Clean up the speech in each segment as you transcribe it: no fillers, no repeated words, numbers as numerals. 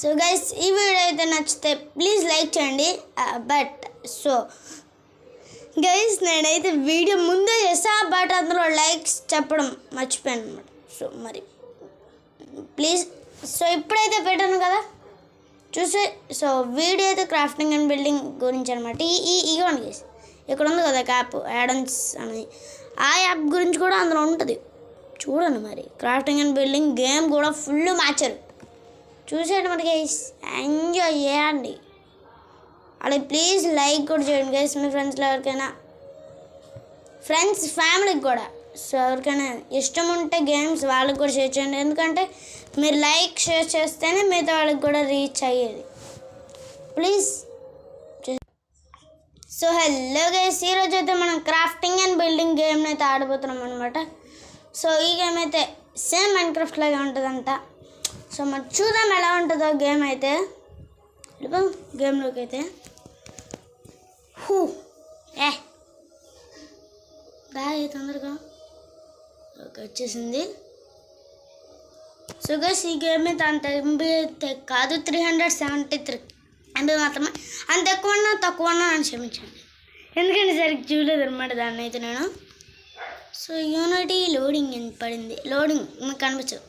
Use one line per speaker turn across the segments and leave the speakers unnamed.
So guys ఈ video అయితే నచ్చితే ప్లీజ్ లైక్ చేయండి. బట్ సో గైస్ నేనైతే వీడియో ముందే చేస్తా, బట్ అందులో లైక్స్ చెప్పడం మర్చిపోయాను అనమాట. సో మరి ప్లీజ్ సో ఇప్పుడైతే పెట్టాను కదా చూసే. సో వీడియో అయితే క్రాఫ్టింగ్ అండ్ బిల్డింగ్ గురించి అనమాట. ఇవ్వండి గైస్, ఇక్కడ ఉంది కదా యాప్ యాడన్స్ అని, ఆ యాప్ గురించి కూడా అందులో ఉంటుంది చూడండి. మరి క్రాఫ్టింగ్ అండ్ బిల్డింగ్ గేమ్ కూడా ఫుల్ మార్చారు, చూసేయండి మరి గైస్, ఎంజాయ్ చేయండి. అలాగే ప్లీజ్ లైక్ కూడా చేయండి గైస్, మీ ఫ్రెండ్స్లో ఎవరికైనా, ఫ్రెండ్స్ ఫ్యామిలీకి కూడా. సో ఎవరికైనా ఇష్టం ఉంటే గేమ్స్ వాళ్ళకి కూడా షేర్ చేయండి, ఎందుకంటే మీరు లైక్ షేర్ చేస్తేనే మిగతా వాళ్ళకి కూడా రీచ్ అయ్యేది. ప్లీజ్. సో హలో గైస్, ఈరోజు అయితే మనం క్రాఫ్టింగ్ అండ్ బిల్డింగ్ గేమ్ని అయితే ఆడబోతున్నాం అనమాట. సో ఈ గేమ్ అయితే సేమ్ మైన్క్రాఫ్ట్ లాగా ఉంటుందంట. సో మరి చూద్దాం ఎలా ఉంటుందో గేమ్ అయితే. గేమ్లోకి అయితే బాగా తొందరగా ఓకే వచ్చేసింది. సో గైస్ ఈ గేమ్ అయితే అంత ఎంబీ అయితే కాదు, 373 ఎంబీ మాత్రమే. అంత ఎక్కువన్నా తక్కువన్నా అని క్షమించండి, ఎందుకంటే సరిగ్గా చూడలేదు అనమాట దాన్ని అయితే నేను. సో యూనిటీ లోడింగ్ అని పడింది, లోడింగ్ మీకు కనిపించదు,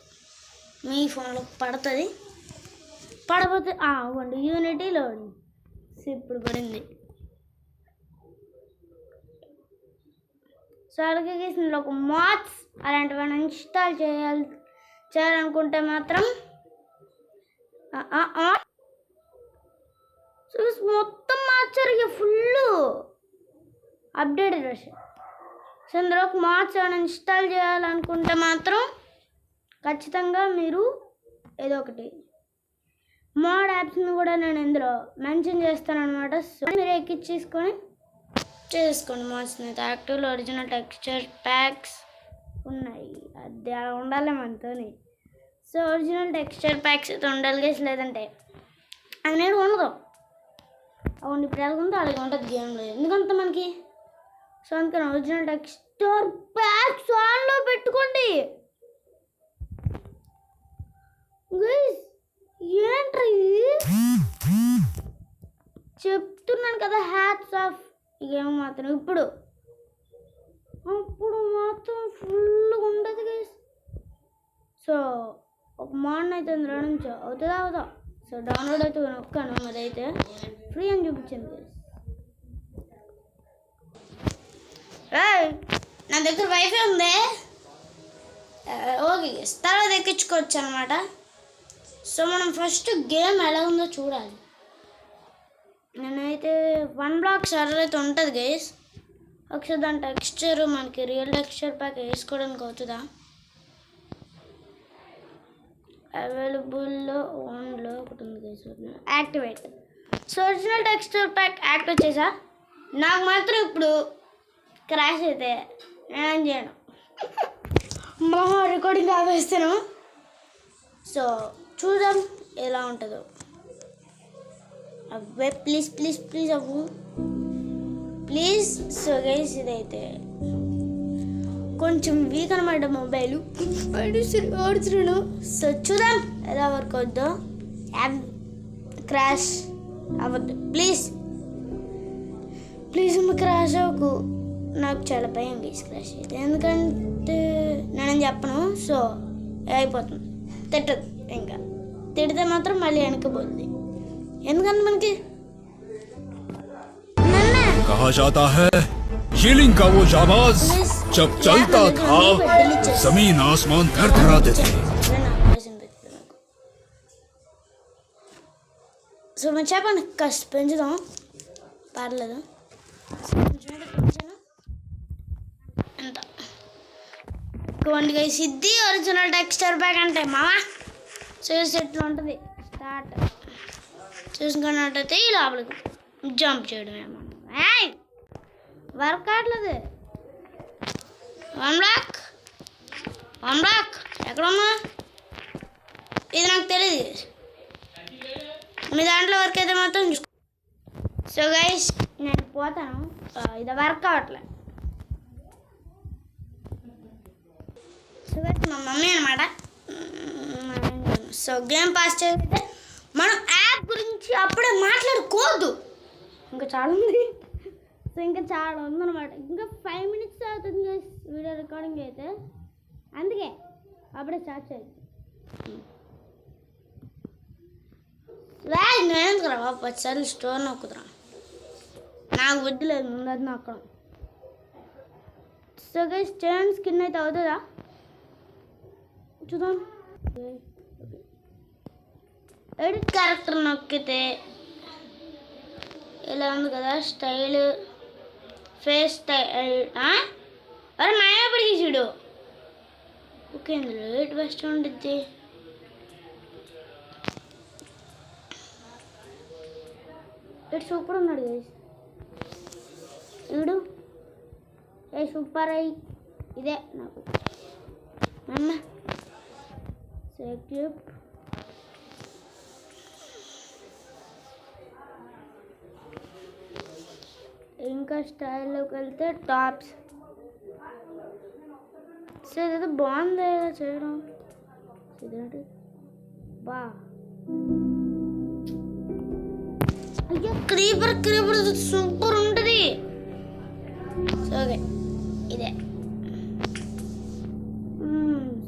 మీ ఫోన్లో పడుతుంది, పడపోతే అవ్వండి యూనిటీ లోడింగ్. సో ఇప్పుడు పడింది. సో అలాగే ఇందులో ఒక మాడ్స్ అలాంటివన్నీ ఇన్స్టాల్ చేయాలనుకుంటే మాత్రం మొత్తం మార్చారు, ఇక ఫుల్ అప్డేటెడ్ వర్షన్. సో ఇందులో ఒక మాడ్స్ ఏమైనా ఇన్స్టాల్ చేయాలనుకుంటే మాత్రం ఖచ్చితంగా మీరు ఏదో ఒకటి మోడ్ యాప్స్ని కూడా నేను ఇందులో మెన్షన్ చేస్తాను అనమాట. సో మీరు ఎక్కించేసుకొని చేసుకోండి. మోడ్స్ని అయితే యాక్టివ్ ఒరిజినల్ టెక్స్చర్ ప్యాక్స్ ఉన్నాయి, అది అలా ఉండాలి మనతోని. సో ఒరిజినల్ టెక్స్చర్ ప్యాక్స్ అయితే ఉండాలి గైస్, లేదంటే అది నేను ఉండదు. అవును ఇప్పుడు ఎలా ఉందో అలాగే ఉంటుంది గేమ్లో, ఎందుకంత మనకి. సో అందుకని ఒరిజినల్ టెక్స్చర్ ప్యాక్స్ ఆన్లో పెట్టుకోండి గైస్. ఏంట్రీ చెప్తున్నాను కదా, హ్యాట్స్ ఆఫ్. ఈ గేమ్ మాత్రం ఇప్పుడు మాత్రం ఫుల్గా ఉండదు గైస్. సో ఒక మార్నింగ్ అయితే అందులో నుంచి అవుతుందా. సో డౌన్లోడ్ అయితే నొక్కాను, అదైతే ఫ్రీ అని చూపించింది గైస్. నా దగ్గర వైఫై ఉంది, ఓకే గైస్, తర్వాత ఎక్కించుకోవచ్చు అనమాట. సో మనం ఫస్ట్ గేమ్ ఎలా ఉందో చూడాలి. నేనైతే 1 బ్లాక్ సర్వర్ అయితే ఉంటుంది గైస్. ఒకసారి దాని టెక్స్చర్ మనకి రియల్ టెక్స్చర్ ప్యాక్ వేసుకోవడానికి అవుతుందా. అవైలబుల్లో ఓన్లో ఒకటి ఉంది guys, activate. So original texture pack activate చేసా. నాకు మాత్రం ఇప్పుడు క్రాష్ అయితే నేనేం చేయను, రికార్డింగ్ ఆపేస్తాను. సో చూద్దాం ఎలా ఉంటుందో. అవే ప్లీజ్ ప్లీజ్ ప్లీజ్ అవ్వు ప్లీజ్. సో గైస్ ఇదైతే కొంచెం వీక్ అనమాట మొబైల్, ఓడుతున్నాను. సో చూద్దాం ఎలా వర్క్ అవుద్దో. యాప్ క్రాష్ అవ్వద్దు ప్లీజ్ ప్లీజ్, క్రాష్ అవ్వకు. నాకు చాలా భయం గైస్ క్రాష్ అయితే, ఎందుకంటే నేనేం చెప్పను. సో అయిపోతుంది, తిట్టదు. ఇంకా తిడితే మాత్రం మళ్ళీ వెనకపోతుంది, ఎందుకంటే మనకి
कहा जाता है शीलिंग का वो जाबाज जब चलता था जमीन आसमान थरथरा देते.
సో మనం చెప్పండి కాస్త పెంచుదాం, పర్లేదు. ఎంత గైస్ ఇది ఒరిజినల్ టెక్స్చర్ ప్యాక్ అంటే మామా చూసి ఎట్లా ఉంటుంది. స్టార్ట్ చూసుకున్నట్టయితే ఈ లోపలికి జంప్ చేయడం ఏమన్నా వర్క్ కావట్లేదు. 1 బ్లాక్ ఎక్కడున్నా ఇది నాకు తెలియదు, మీ దాంట్లో వర్క్ అయితే మాత్రం చూసుకో. సో గైస్ నేను పోతాను, ఇది వర్క్ అవ్వట్లేదు. సో గైస్ మా మమ్మీ అనమాట. సో గేమ్ పాస్ చేస్తే మనం యాప్ గురించి అప్పుడే మాట్లాడుకోవద్దు. ఇంకా చాలా ఉంది. సో ఇంకా చాలా ఉందన్నమాట. ఇంకా 5 minutes అవుతుంది వీడియో రికార్డింగ్ అయితే, అందుకే అప్పుడే స్టార్ట్ చేయాలి. నేను రా 10 సార్లు స్టోర్ నొక్కుతురా, నాకు బుద్ధి లేదు ముందు నొక్కడం. సో గైస్ టర్న్ స్కిన్ అయితే అవుతుందా చూద్దాం. ఎడిట్ క్యారెక్టర్ నొక్కితే ఇలా ఉంది కదా, స్టైల్ ఫేస్ స్టైల్. అరే మాయపడికి చూడు. ఓకే ఇందులో ఎయిట్ బెస్ట్ ఉంటుంది. ఇటు సూపర్ ఉన్నాడు గైస్ వీడు. ఏ సూపర్ అయ్యి ఇదే నాకు అమ్మ సెక్యూర్. ఇంకా స్టైల్లోకి వెళ్తే టాప్స్. సో ఇదైతే బాగుంది చేయడం. ఇదేంటి బా అయ్యో క్రీపర్ సూపర్ ఉంటుంది. సో ఓకే ఇదే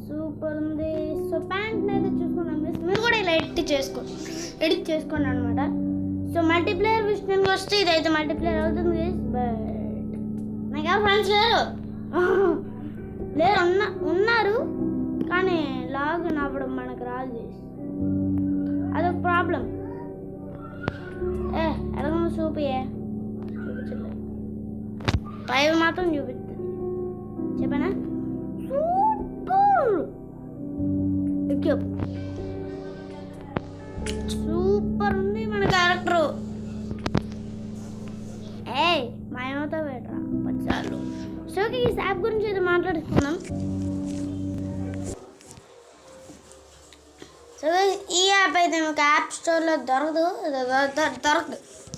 సూపర్ ఉంది. సో ప్యాంట్ని అయితే చూసుకున్నాం. మీరు కూడా ఇలా ఎడిట్ చేసుకోండి అనమాట. సో మల్టీప్లేయర్ విషయానికి వస్తే ఇదైతే మల్టీప్లేయర్ అవుతుంది. బట్ నాకు ఎవరు ఫ్రెండ్స్ లేరు ఉన్నారు కానీ లాగ్ అప్పుడు మనకు రాదు. అదొక ప్రాబ్లం. ఎలాగో చూపించలేదు, పైవి మాత్రం చూపిస్తుంది. చెప్పనా సూపర్ ఉంది మన క్యారెక్టరు. మాయమతో పెట్టరా 10 సార్లు. సో ఈ యాప్ గురించి అయితే మాట్లాడుకుందాం. సో ఈ యాప్ అయితే మీకు యాప్ స్టోర్లో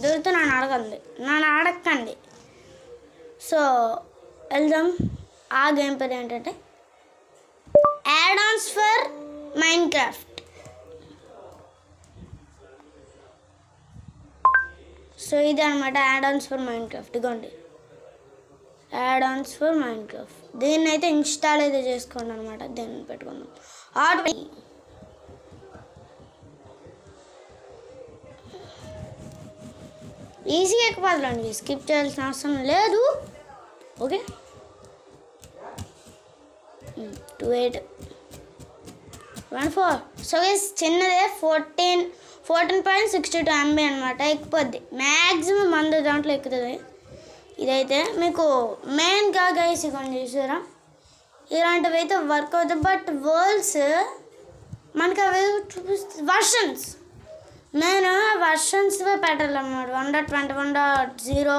దొరికితే నన్ను అడగండి. సో వెళ్దాం. ఆ గేమ్ పేరు ఏంటంటే యాడ్-ఆన్స్ ఫర్ మైన్క్రాఫ్ట్. సో ఇది అనమాట యాడ్-ఆన్స్ ఫర్ మైన్క్రాఫ్ట్. ఇదిగోండి యాడ్-ఆన్స్ ఫర్ మైన్క్రాఫ్ట్. దీన్ని అయితే ఇన్స్టాల్ అయితే చేసుకోండి అనమాట. దీన్ని పెట్టుకుందాం. ఈజీగా ఎక్కిపోతుందండి, స్కిప్ చేయాల్సిన అవసరం లేదు. ఓకే 2814. సో చిన్నదే 14.62 MB అనమాట. ఎక్కిపోద్ది మ్యాక్సిమం 100 దాంట్లో ఎక్కుతుంది. ఇదైతే మీకు మెయిన్గా గైస్ ఇకొని చూసారా, ఇలాంటివి అయితే వర్క్ అవుతాయి. బట్ వరల్డ్స్ మనకి అవి చూపిస్తుంది. వర్షన్స్ నేను వర్షన్స్వే పెట్టాలన్నమాట. 1.21.0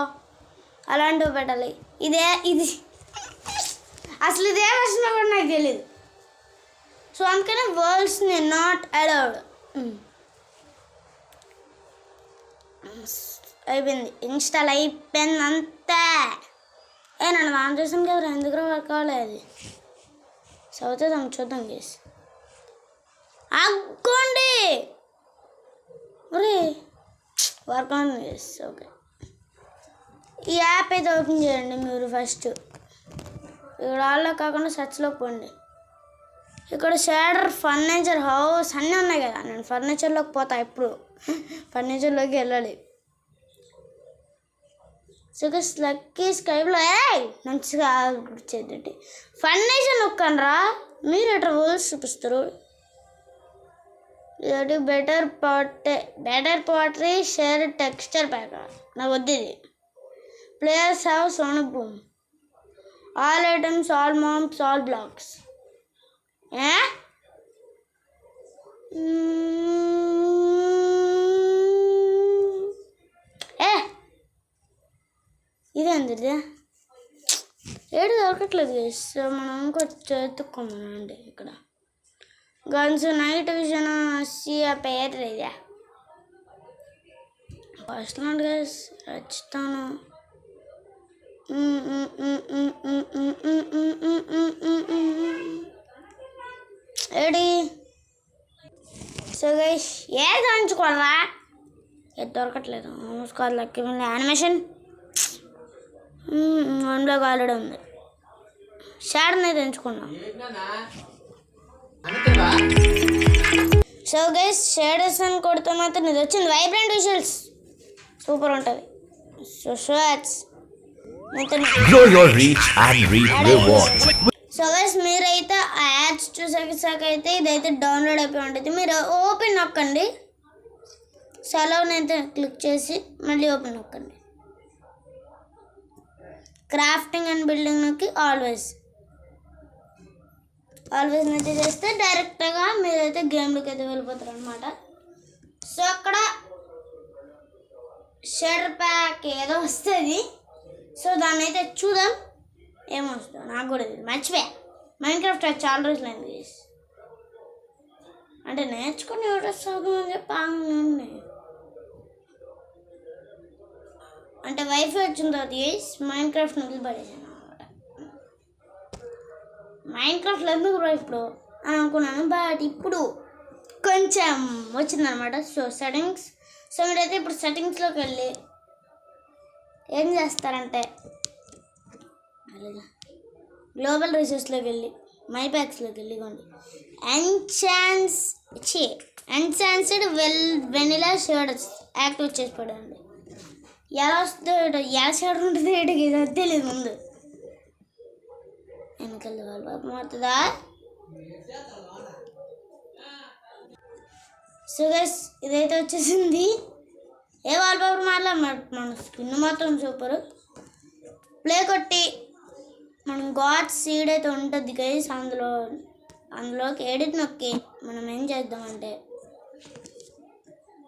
అలాంటివి పెట్టాలి. ఇది అసలు ఇదే వర్షన్ కూడా నాకు తెలియదు. సో అందుకనే వరల్డ్స్ని నాట్ అలౌడ్. అయిపోయింది, ఇన్స్టాల్ అయిపోయింది అంతే. నన్ను ఆన్ చేసాను కదా, ఎందుకు వర్క్ అవ్వలేదు. సో అవుతుందాం చూద్దాం గేస్. అగ్గోండి ఒరే వర్క్ ఆన్ గేస్. ఓకే ఈ యాప్ అయితే ఓపెన్ చేయండి మీరు. ఫస్ట్ ఇక్కడ ఆల్లో కాకుండా సెర్చ్లోకి పోండి. ఇక్కడ షేడర్ ఫర్నిచర్ హౌస్ అన్నీ ఉన్నాయి కదా. నేను ఫర్నిచర్లోకి పోతా, ఎప్పుడు ఫర్నిచర్లోకి వెళ్ళాలి. సో లక్కీ స్కైబ్లో మంచిగా గుర్చేద్దండి. ఫర్నిచర్ నొక్కండి రా, మీరు ఎట్లా రూల్స్ చూపిస్తారు. ఇది better pottery sherd texture pack. నాకు వద్దు ఇది. Players have sonic boom, all items, all maps, all blocks. ఇదేంటిది ఏడు దొరకట్లేదు. సో మనం ఇంకొచ్చి ఎత్తుక్కుందామండి. ఇక్కడ గన్స్, నైట్ విజన్, ఆ పేరు ఇదే ఫస్ట్ గైస్ రచిస్తాను. ఏడి సో గైస్ ఏది అంచుకోవాలా ఏది దొరకట్లేదు మూసుకోవాలి లక్కి యానిమేషన్ వన్లోకి ఆల్రెడీ ఉంది షాడోని అయితే ఎంచుకున్నాం సో గైస్ షేడర్స్ అని కొడితే మాత్రం ఇది వచ్చింది వైబ్రెంట్ విజువల్స్ సూపర్ ఉంటుంది so shorts
Grow your reach and reap rewards.
So guys మీరైతే ఆ యాడ్స్ చూసాక అయితే ఇదైతే డౌన్లోడ్ అయిపోయి ఉంటుంది మీరు ఓపెన్ నొక్కండి సెలవుని అయితే క్లిక్ చేసి మళ్ళీ ఓపెన్ నొక్కండి క్రాఫ్టింగ్ అండ్ బిల్డింగ్ నొక్కి ఆల్వేస్ అయితే చేస్తే డైరెక్ట్గా మీరైతే గేమ్లోకి అయితే వెళ్ళిపోతారు అనమాట సో అక్కడ షేడర్ ప్యాక్ ఏదో వస్తుంది సో దాన్ని అయితే చూద్దాం ఏమొస్తుందో నాకు కూడా తెలియదు మర్చిపోయా మైన్క్రాఫ్ట్ చాలా రోజులైంది అంటే నేర్చుకుని ఎవరు అని చెప్పి అంటే వైఫై వచ్చిన తర్వాత మైన్క్రాఫ్ట్ వదిలిపడేసాను అనమాట మైన్క్రాఫ్ట్లో ఎందుకు ఇప్పుడు అని అనుకున్నాను బట్ ఇప్పుడు కొంచెం వచ్చిందనమాట సో సెట్టింగ్స్ సో మీరైతే ఇప్పుడు సెట్టింగ్స్లోకి వెళ్ళి ఏం చేస్తారంటే అలాగా గ్లోబల్ రిసోర్స్లోకి వెళ్ళి మై ప్యాక్స్లోకి వెళ్ళికోండి ఎన్చాన్స్డ్ వెనిలా షేడర్స్ యాక్టివేట్ చేసి పడండి ఎలా వస్తుందో ఎలా షేడర్ ఉంటుంది ఏంటికి ఇది తెలియదు ముందు వెనకాల వాళ్ళ పాపం అవుతుందా సో గైస్ ఇదైతే వచ్చేసింది ఏ వాల్ పేపర్ మన స్కిన్ మాత్రం సూపర్ ప్లే కొట్టి మనం గాడ్ సీడ్ అయితే ఉంటుంది గైస్ అందులోకి ఎడిట్ నొక్కి మనం ఏం చేద్దామంటే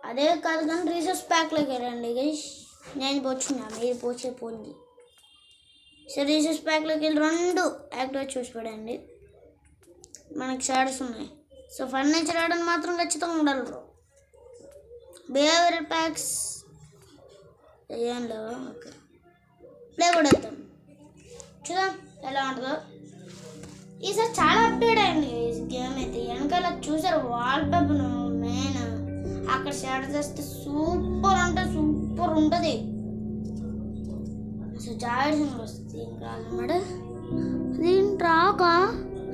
అదే కాదు కానీ రీసోర్స్ ప్యాక్లోకి వెళ్ళండి గైస్ నేను పోచున్నా మీరు పోంది సో రీసోర్స్ ప్యాక్లోకి వెళ్ళి 2 యాక్టివేట్ చూసి పడండి మనకి షార్ట్స్ ఉన్నాయి సో ఫర్నిచర్ ఆడని మాత్రం ఖచ్చితంగా ఉండాలి బ్రో బిహేవియర్ ప్యాక్స్ ఏం లేవా ఓకే ప్లే కూడా వేద్దాం చూద్దాం ఎలా ఉంటుందో ఈసారి చాలా అప్డేట్ అయింది గేమ్ అయితే వెనకాల చూసారు వాల్ పేపర్ మెయిన్ అక్కడ షేర్ చేస్తే సూపర్ ఉంటుంది సో జాగ్రత్త వస్తుంది ఇంకా అన్నమాట దీని రాక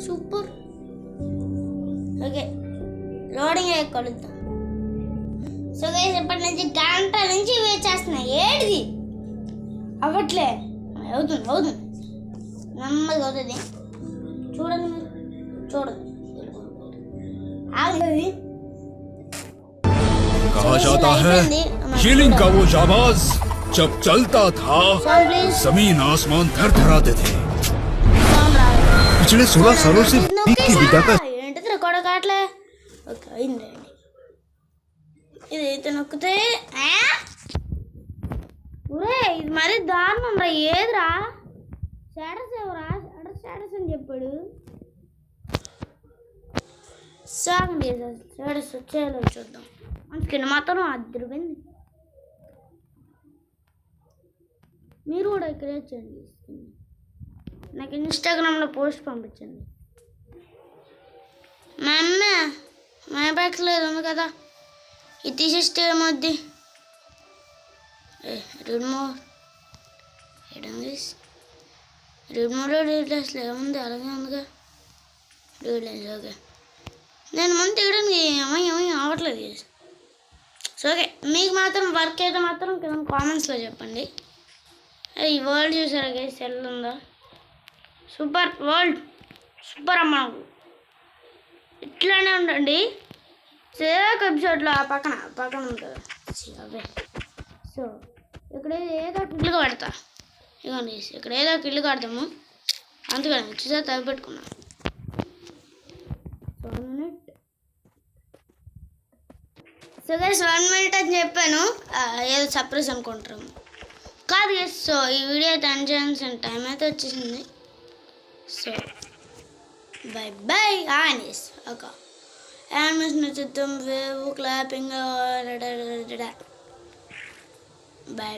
సూపర్ ఓకే లోడింగ్ అయ్యే కలుద్దాం సో గైస్ ఇప్పటి నుంచి గంట నుంచి వెయిట్ చేస్తున్నా ఏడిది అవ్వట్లే అవుతుంది నెమ్మదిగా అవుతుంది చూడండి మీరు చూడండి ఆగుతుంది
कहा जाता है हीलिंग का वो जाबाज जब चलता था जमीन आसमान थरथराते थे
पिछले 16 सालों से की विदा का
ఏంటిది రికార్డ్ కావట్లే ఓకే అయిందండి ఇదైతే నొక్కితే ఒరే ఇది మరీ దారుణం రా ఏదిరా స్టేటస్ ఎవరా స్టేటస్ అని చెప్పాడు సాగండి స్టేటస్ వచ్చేయాలో చూద్దాం మన స్కిన్ మాత్రం అద్దరిపోయింది మీరు కూడా క్రియేట్ చేయండి నాకు ఇన్స్టాగ్రామ్లో పోస్ట్ పంపించండి మా అమ్మ మా బ్యాగ్స్ లేదు ఉంది కదా ఇది తీసేస్తే ఏమొద్ది రీడ్లెస్ ఏముంది అలాగే ఉందిగా రీడ్లెస్ ఓకే నేను ముందు తీయడానికి ఏమీ అవ్వట్లేదు సో ఓకే మీకు మాత్రం వర్క్ అయితే మాత్రం కింద కామెంట్స్లో చెప్పండి ఈ వరల్డ్ చూసారా గైస్ ఎలా ఉందో సూపర్ వరల్డ్ సూపర్ అమ్మ ఇట్లానే ఉండండి సేక్ ఎపిసోడ్లో ఆ పక్కన ఉంటుంది అవే సో ఇక్కడ ఏదో ఇల్లుగా పెడతా ఇదిగోండి ఇక్కడ ఏదో ఒక ఇల్లు కడతాము అందుకని చూసా తవ్వి పెట్టుకున్నాం 1 minute సో గైస్ 1 minute అని చెప్పాను ఏదో సర్ప్రైజ్ అనుకుంటాము కాదు గైస్ సో ఈ వీడియో అయితే ఎండ్ చేయాల్సిన టైం అయితే వచ్చేసింది సో బై ఆనిస్ ఓకే యానిమేషన్ నచ్చుతాం వేవ్ క్లాపింగ్ బై